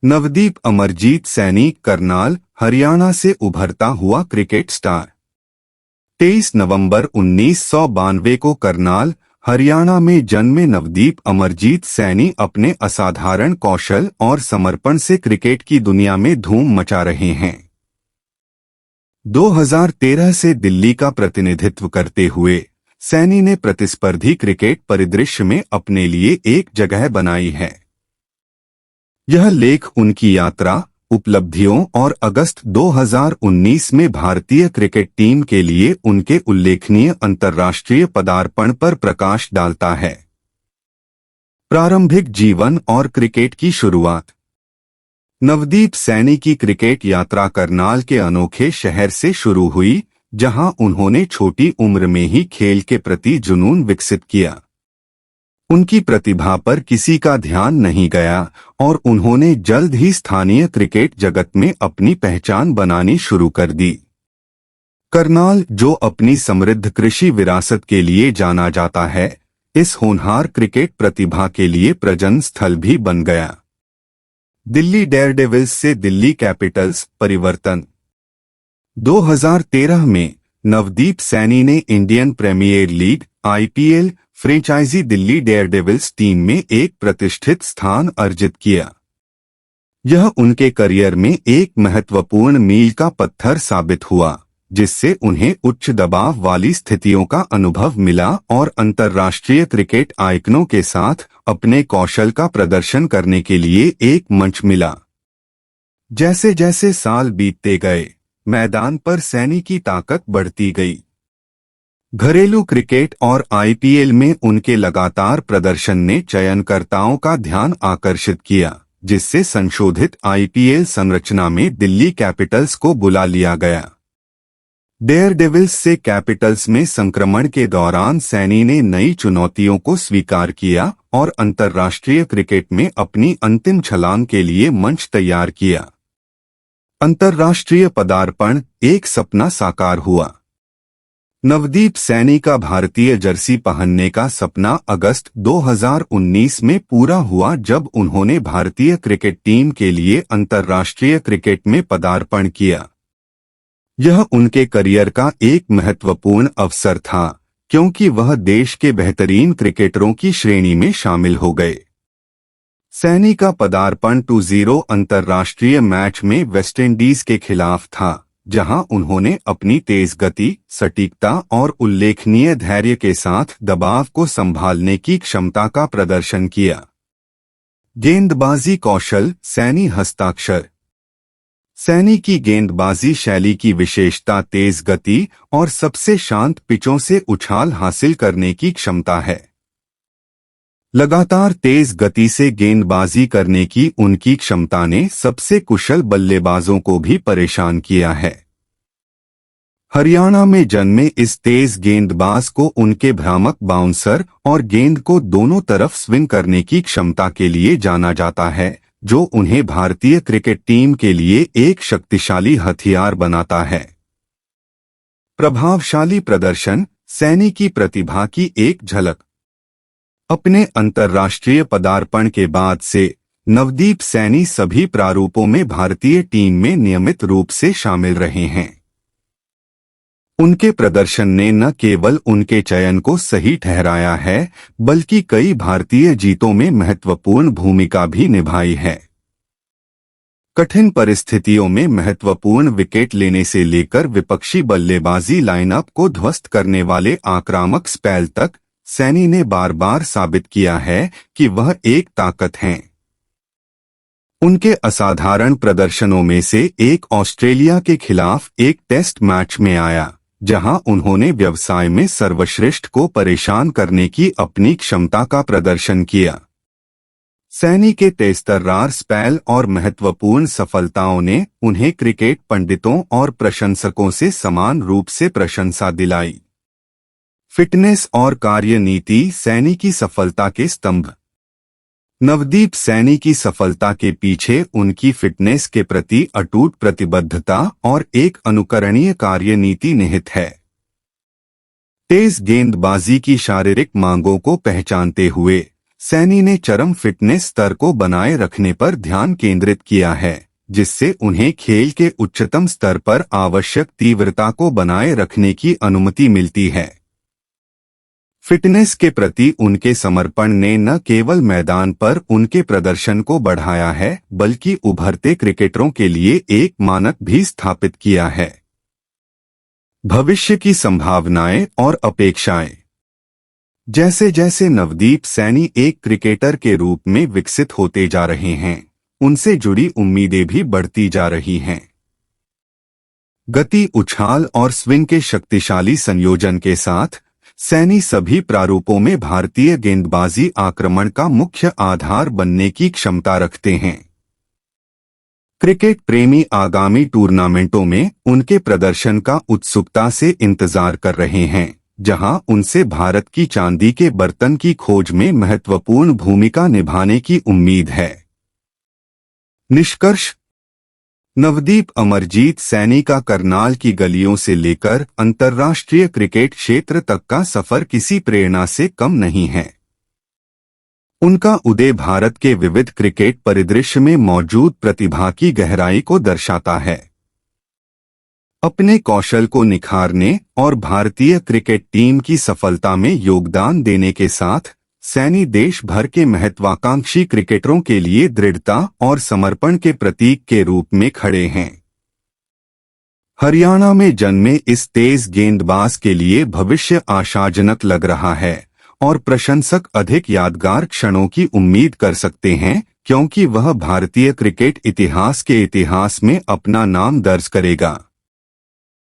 नवदीप अमरजीत सैनी करनाल हरियाणा से उभरता हुआ क्रिकेट स्टार। 23 नवंबर 1992 को करनाल हरियाणा में जन्मे नवदीप अमरजीत सैनी अपने असाधारण कौशल और समर्पण से क्रिकेट की दुनिया में धूम मचा रहे हैं। 2013 से दिल्ली का प्रतिनिधित्व करते हुए सैनी ने प्रतिस्पर्धी क्रिकेट परिदृश्य में अपने लिए एक जगह बनाई है। यह लेख उनकी यात्रा, उपलब्धियों और अगस्त 2019 में भारतीय क्रिकेट टीम के लिए उनके उल्लेखनीय अंतर्राष्ट्रीय पदार्पण पर प्रकाश डालता है। प्रारंभिक जीवन और क्रिकेट की शुरुआत। नवदीप सैनी की क्रिकेट यात्रा करनाल के अनोखे शहर से शुरू हुई, जहां उन्होंने छोटी उम्र में ही खेल के प्रति जुनून विकसित किया। उनकी प्रतिभा पर किसी का ध्यान नहीं गया और उन्होंने जल्द ही स्थानीय क्रिकेट जगत में अपनी पहचान बनानी शुरू कर दी। करनाल, जो अपनी समृद्ध कृषि विरासत के लिए जाना जाता है, इस होनहार क्रिकेट प्रतिभा के लिए प्रजनन स्थल भी बन गया। दिल्ली डेयरडेविल्स से दिल्ली कैपिटल्स परिवर्तन। 2013 में नवदीप सैनी ने Indian premier league (IPL) franchise Delhi Daredevils team में एक प्रतिष्ठित स्थान अर्जित किया। यह उनके करियर में एक महत्वपूर्ण मील का पत्थर साबित हुआ, जिससे उन्हें उच्च दबाव वाली स्थितियों का अनुभव मिला और अंतर्राष्ट्रीय क्रिकेट आइकनों के साथ अपने कौशल का प्रदर्शन करने के लिए एक मंच मिला। जैसे जैसे साल बीतते गए, मैदान पर सैनी की ताकत बढ़ती गई। घरेलू क्रिकेट और IPL में उनके लगातार प्रदर्शन ने चयनकर्ताओं का ध्यान आकर्षित किया, जिससे संशोधित IPL संरचना में दिल्ली कैपिटल्स को बुला लिया गया। डेयरडेविल्स से कैपिटल्स में संक्रमण के दौरान सैनी ने नई चुनौतियों को स्वीकार किया और अंतर्राष्ट्रीय क्रिकेट में अपनी अंतिम छलांग के लिए मंच तैयार किया। अंतर्राष्ट्रीय पदार्पण, एक सपना साकार हुआ। नवदीप सैनी का भारतीय जर्सी पहनने का सपना अगस्त 2019 में पूरा हुआ, जब उन्होंने भारतीय क्रिकेट टीम के लिए अंतर्राष्ट्रीय क्रिकेट में पदार्पण किया। यह उनके करियर का एक महत्वपूर्ण अवसर था, क्योंकि वह देश के बेहतरीन क्रिकेटरों की श्रेणी में शामिल हो गए। सैनी का पदार्पण 2-0 अंतर्राष्ट्रीय मैच में वेस्टइंडीज के खिलाफ था, जहां उन्होंने अपनी तेज गति, सटीकता और उल्लेखनीय धैर्य के साथ दबाव को संभालने की क्षमता का प्रदर्शन किया। गेंदबाजी कौशल, सैनी हस्ताक्षर। सैनी की गेंदबाजी शैली की विशेषता तेज गति और सबसे शांत पिचों से उछाल हासिल करने की क्षमता है। लगातार तेज गति से गेंदबाजी करने की उनकी क्षमता ने सबसे कुशल बल्लेबाजों को भी परेशान किया है। हरियाणा में जन्मे इस तेज गेंदबाज को उनके भ्रामक बाउंसर और गेंद को दोनों तरफ स्विंग करने की क्षमता के लिए जाना जाता है, जो उन्हें भारतीय क्रिकेट टीम के लिए एक शक्तिशाली हथियार बनाता है। प्रभावशाली प्रदर्शन, सैनी की प्रतिभा की एक झलक। अपने अंतर्राष्ट्रीय पदार्पण के बाद से नवदीप सैनी सभी प्रारूपों में भारतीय टीम में नियमित रूप से शामिल रहे हैं। उनके प्रदर्शन ने न केवल उनके चयन को सही ठहराया है, बल्कि कई भारतीय जीतों में महत्वपूर्ण भूमिका भी निभाई है। कठिन परिस्थितियों में महत्वपूर्ण विकेट लेने से लेकर विपक्षी बल्लेबाजी लाइनअप को ध्वस्त करने वाले आक्रामक स्पेल तक सैनी ने बार बार साबित किया है कि वह एक ताकत हैं। उनके असाधारण प्रदर्शनों में से एक ऑस्ट्रेलिया के खिलाफ एक टेस्ट मैच में आया, जहां उन्होंने व्यवसाय में सर्वश्रेष्ठ को परेशान करने की अपनी क्षमता का प्रदर्शन किया। सैनी के तेजतर्रार स्पेल और महत्वपूर्ण सफलताओं ने उन्हें क्रिकेट पंडितों और प्रशंसकों से समान रूप से प्रशंसा दिलाई। फिटनेस और कार्यनीति, सैनी की सफलता के स्तंभ। नवदीप सैनी की सफलता के पीछे उनकी फिटनेस के प्रति अटूट प्रतिबद्धता और एक अनुकरणीय कार्यनीति निहित है। तेज गेंदबाजी की शारीरिक मांगों को पहचानते हुए सैनी ने चरम फिटनेस स्तर को बनाए रखने पर ध्यान केंद्रित किया है, जिससे उन्हें खेल के उच्चतम स्तर पर आवश्यक तीव्रता को बनाए रखने की अनुमति मिलती है। फिटनेस के प्रति उनके समर्पण ने न केवल मैदान पर उनके प्रदर्शन को बढ़ाया है, बल्कि उभरते क्रिकेटरों के लिए एक मानक भी स्थापित किया है। भविष्य की संभावनाएं और अपेक्षाएं। जैसे जैसे नवदीप सैनी एक क्रिकेटर के रूप में विकसित होते जा रहे हैं, उनसे जुड़ी उम्मीदें भी बढ़ती जा रही हैं। गति, उछाल और स्विंग के शक्तिशाली संयोजन के साथ सैनी सभी प्रारूपों में भारतीय गेंदबाजी आक्रमण का मुख्य आधार बनने की क्षमता रखते हैं। क्रिकेट प्रेमी आगामी टूर्नामेंटों में उनके प्रदर्शन का उत्सुकता से इंतजार कर रहे हैं, जहां उनसे भारत की चांदी के बर्तन की खोज में महत्वपूर्ण भूमिका निभाने की उम्मीद है। निष्कर्ष। नवदीप अमरजीत सैनी का करनाल की गलियों से लेकर अंतर्राष्ट्रीय क्रिकेट क्षेत्र तक का सफर किसी प्रेरणा से कम नहीं है। उनका उदय भारत के विविध क्रिकेट परिदृश्य में मौजूद प्रतिभा की गहराई को दर्शाता है। अपने कौशल को निखारने और भारतीय क्रिकेट टीम की सफलता में योगदान देने के साथ सैनी देश भर के महत्वाकांक्षी क्रिकेटरों के लिए दृढ़ता और समर्पण के प्रतीक के रूप में खड़े हैं। हरियाणा में जन्मे इस तेज गेंदबाज के लिए भविष्य आशाजनक लग रहा है और प्रशंसक अधिक यादगार क्षणों की उम्मीद कर सकते हैं, क्योंकि वह भारतीय क्रिकेट इतिहास के इतिहास में अपना नाम दर्ज करेगा।